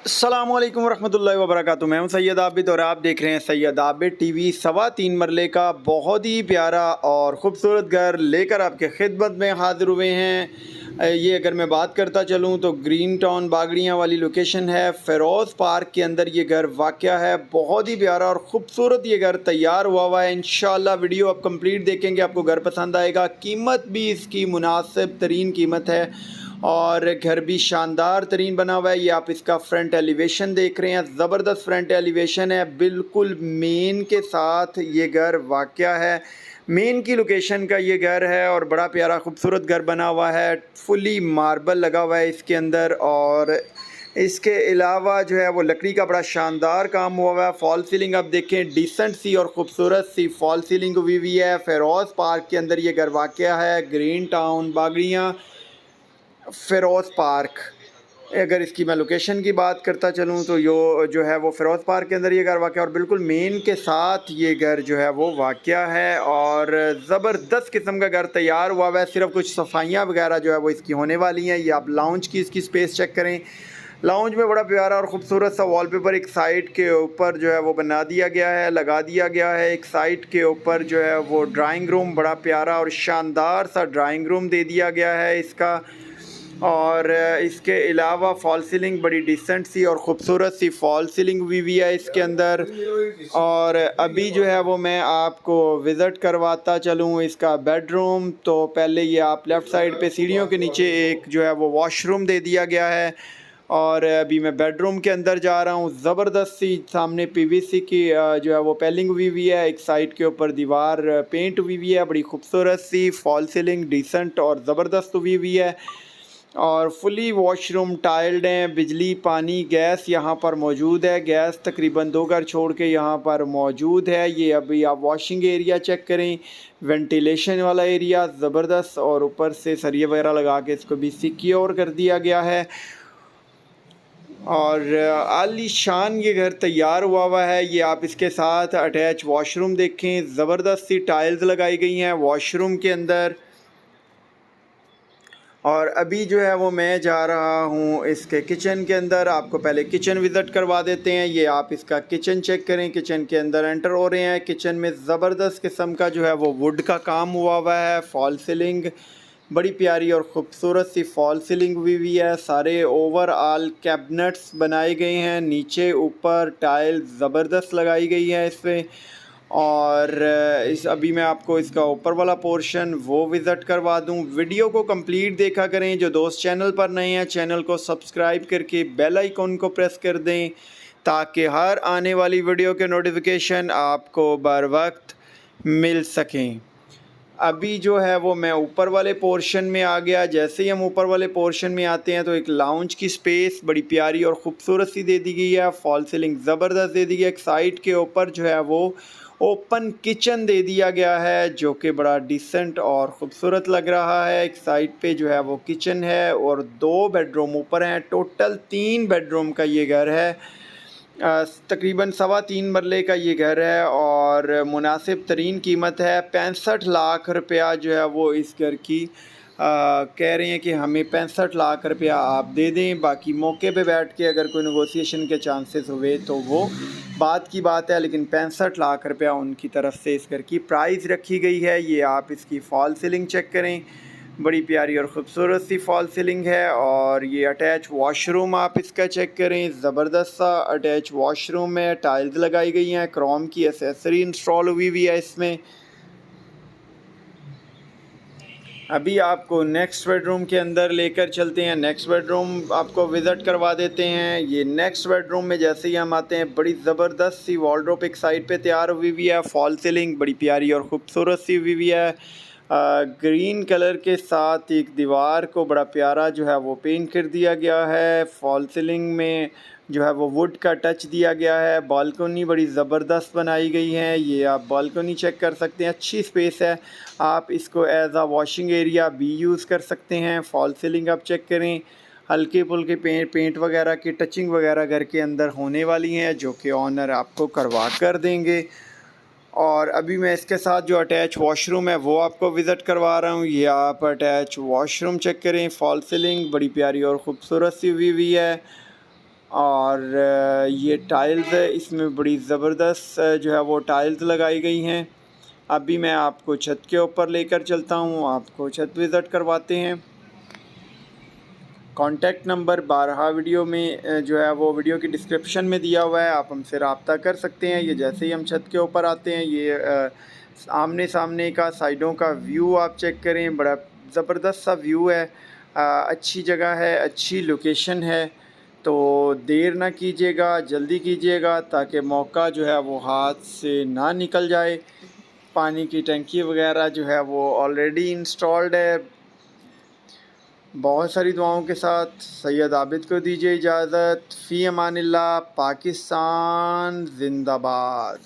अस्सलामुअलैकुम वरहमतुल्लाहि वबरकातुहू। मैं हूं सैयद आबिद और आप देख रहे हैं सैयद आबिद टीवी। 3.25 मरले का बहुत ही प्यारा और ख़ूबसूरत घर लेकर आपके खिदमत में हाज़िर हुए हैं। ये अगर मैं बात करता चलूँ तो ग्रीन टाउन बागड़ियाँ वाली लोकेशन है। फ़िरोज़ पार्क के अंदर ये घर वाक़या है। बहुत ही प्यारा और ख़ूबसूरत ये घर तैयार हुआ है। इंशाअल्लाह वीडियो आप कंप्लीट देखेंगे, आपको घर पसंद आएगा। कीमत भी इसकी मुनासिब तरीन कीमत है और घर भी शानदार तरीन बना हुआ है। ये आप इसका फ्रंट एलिवेशन देख रहे हैं, ज़बरदस्त फ्रंट एलिवेशन है। बिल्कुल मेन के साथ ये घर वाक़या है। मेन की लोकेशन का ये घर है और बड़ा प्यारा खूबसूरत घर बना हुआ है। फुली मार्बल लगा हुआ है इसके अंदर और इसके अलावा जो है वो लकड़ी का बड़ा शानदार काम हुआ है। फॉल सीलिंग आप देखें, डिसेंट सी और ख़ूबसूरत सी फॉल सीलिंग हुई हुई है। फ़िरोज़ पार्क के अंदर ये घर वाक़या है। Green Town Bagrian Feroz Park. अगर इसकी मैं लोकेशन की बात करता चलूँ तो जो है वो फ़िरोज़ पार्क के अंदर ये घर वाक़या और बिल्कुल मेन के साथ ये घर जो है वो वाक़या है और ज़बरदस्त किस्म का घर तैयार हुआ है। सिर्फ कुछ सफाइयाँ वगैरह जो है वो इसकी होने वाली हैं। ये आप लाउंज की इसकी स्पेस चेक करें। लाउंज में बड़ा प्यारा और ख़ूबसूरत सा वॉलपेपर एक साइड के ऊपर जो है वो बना दिया गया है, लगा दिया गया है। एक साइड के ऊपर जो है वो ड्राइंग रूम, बड़ा प्यारा और शानदार सा ड्राइंग रूम दे दिया गया है इसका। और इसके अलावा फॉल सीलिंग बड़ी डिसेंट सी और ख़ूबसूरत सी फॉल सीलिंग हुई है इसके अंदर। और अभी जो है वो मैं आपको विज़िट करवाता चलूँ इसका बेडरूम। तो पहले ये आप लेफ़्ट साइड पे सीढ़ियों के नीचे एक जो है वो वॉशरूम दे दिया गया है और अभी मैं बेडरूम के अंदर जा रहा हूँ। ज़बरदस्त सी सामने पीवीसी की जो है वो पेलिंग हुई है। एक साइड के ऊपर दीवार पेंट हुई है, बड़ी खूबसूरत सी फॉल सीलिंग डिसेंट और ज़बरदस्त हुई है और फुली वॉशरूम टाइल्ड हैं। बिजली पानी गैस यहाँ पर मौजूद है। गैस तकरीबन 2 घर छोड़ के यहाँ पर मौजूद है। ये अभी आप वॉशिंग एरिया चेक करें, वेंटिलेशन वाला एरिया ज़बरदस्त और ऊपर से सरिये वगैरह लगा के इसको भी सिक्योर कर दिया गया है और आलीशान ये घर तैयार हुआ है। ये आप इसके साथ अटैच वॉशरूम देखें, ज़बरदस्त सी टाइल्स लगाई गई हैं वॉशरूम के अंदर। और अभी जो है वो मैं जा रहा हूँ इसके किचन के अंदर। आपको पहले किचन विज़िट करवा देते हैं। ये आप इसका किचन चेक करें। किचन के अंदर एंटर हो रहे हैं। किचन में ज़बरदस्त किस्म का जो है वो वुड का काम हुआ है। फॉल सीलिंग बड़ी प्यारी और ख़ूबसूरत सी फॉल सीलिंग हुई है। सारे ओवरऑल कैबिनेट्स बनाए गए हैं। नीचे ऊपर टाइल ज़बरदस्त लगाई गई है इसमें। और इस अभी मैं आपको इसका ऊपर वाला पोर्शन वो विज़िट करवा दूं। वीडियो को कंप्लीट देखा करें। जो दोस्त चैनल पर नए हैं चैनल को सब्सक्राइब करके बेल आइकन को प्रेस कर दें ताकि हर आने वाली वीडियो के नोटिफिकेशन आपको बर वक्त मिल सकें। अभी जो है वो मैं ऊपर वाले पोर्शन में आ गया। जैसे ही हम ऊपर वाले पोर्शन में आते हैं तो एक लाउंज की स्पेस बड़ी प्यारी और ख़ूबसूरत सी दे दी गई है। फॉल सीलिंग ज़बरदस्त दे दी गई है। एक साइड के ऊपर जो है वो ओपन किचन दे दिया गया है जो कि बड़ा डिसेंट और ख़ूबसूरत लग रहा है। एक साइड पे जो है वो किचन है और 2 बेडरूम ऊपर हैं। टोटल 3 बेडरूम का ये घर है। तकरीबन 3.25 मरले का ये घर है और मुनासिब तरीन कीमत है। 65 लाख रुपया जो है वो इस घर की कह रहे हैं कि हमें 65 लाख रुपया आप दे दें। बाकी मौके पे बैठ के अगर कोई नेगोशिएशन के चांसेस हुए तो वो बात की बात है, लेकिन 65 लाख रुपया उनकी तरफ से इस घर की प्राइस रखी गई है। ये आप इसकी फॉल सीलिंग चेक करें, बड़ी प्यारी और ख़ूबसूरत सी फॉल सीलिंग है। और ये अटैच वॉशरूम आप इसका चेक करें, ज़बरदस्त सा अटैच वॉशरूम है। टाइल्स लगाई गई हैं, क्रोम की एसेसरी इंस्टॉल हुई है इसमें। अभी आपको नेक्स्ट बेडरूम के अंदर लेकर चलते हैं। नेक्स्ट बेडरूम आपको विज़िट करवा देते हैं। ये नेक्स्ट बेडरूम में जैसे ही हम आते हैं बड़ी ज़बरदस्त सी वॉलड्रॉप एक साइड पे तैयार हुई है। फॉल सीलिंग बड़ी प्यारी और ख़ूबसूरत सी हुई है। ग्रीन कलर के साथ एक दीवार को बड़ा प्यारा जो है वो पेंट कर दिया गया है। फॉल सीलिंग में जो है वो वुड का टच दिया गया है। बालकनी बड़ी ज़बरदस्त बनाई गई है। ये आप बालकनी चेक कर सकते हैं, अच्छी स्पेस है। आप इसको एज आ वॉशिंग एरिया भी यूज़ कर सकते हैं। फॉल सीलिंग आप चेक करें, हल्के फुल्के पेंट वगैरह की टचिंग वगैरह घर के अंदर होने वाली हैं जो कि ऑनर आपको करवा कर देंगे। और अभी मैं इसके साथ जो अटैच वॉशरूम है वो आपको विज़िट करवा रहा हूँ। ये आप अटैच वॉशरूम चेक करें। फॉल सीलिंग बड़ी प्यारी और ख़ूबसूरत सी हुई है और ये टाइल्स है, इसमें बड़ी ज़बरदस्त जो है वो टाइल्स लगाई गई हैं। अभी मैं आपको छत के ऊपर लेकर चलता हूँ, आपको छत विज़िट करवाते हैं। कॉन्टैक्ट नंबर 12 वीडियो में जो है वो वीडियो की डिस्क्रिप्शन में दिया हुआ है, आप हमसे रब्ता कर सकते हैं। ये जैसे ही हम छत के ऊपर आते हैं, ये आमने सामने का साइडों का व्यू आप चेक करें, बड़ा ज़बरदस्त सा व्यू है। अच्छी जगह है, अच्छी लोकेशन है, तो देर ना कीजिएगा, जल्दी कीजिएगा ताकि मौका जो है वो हाथ से ना निकल जाए। पानी की टंकी वगैरह जो है वो ऑलरेडी इंस्टॉल्ड है। बहुत सारी दुआओं के साथ सैयद आबिद को दीजिए इजाज़त। फ़ी अमानिल्लाह। पाकिस्तान ज़िंदाबाद।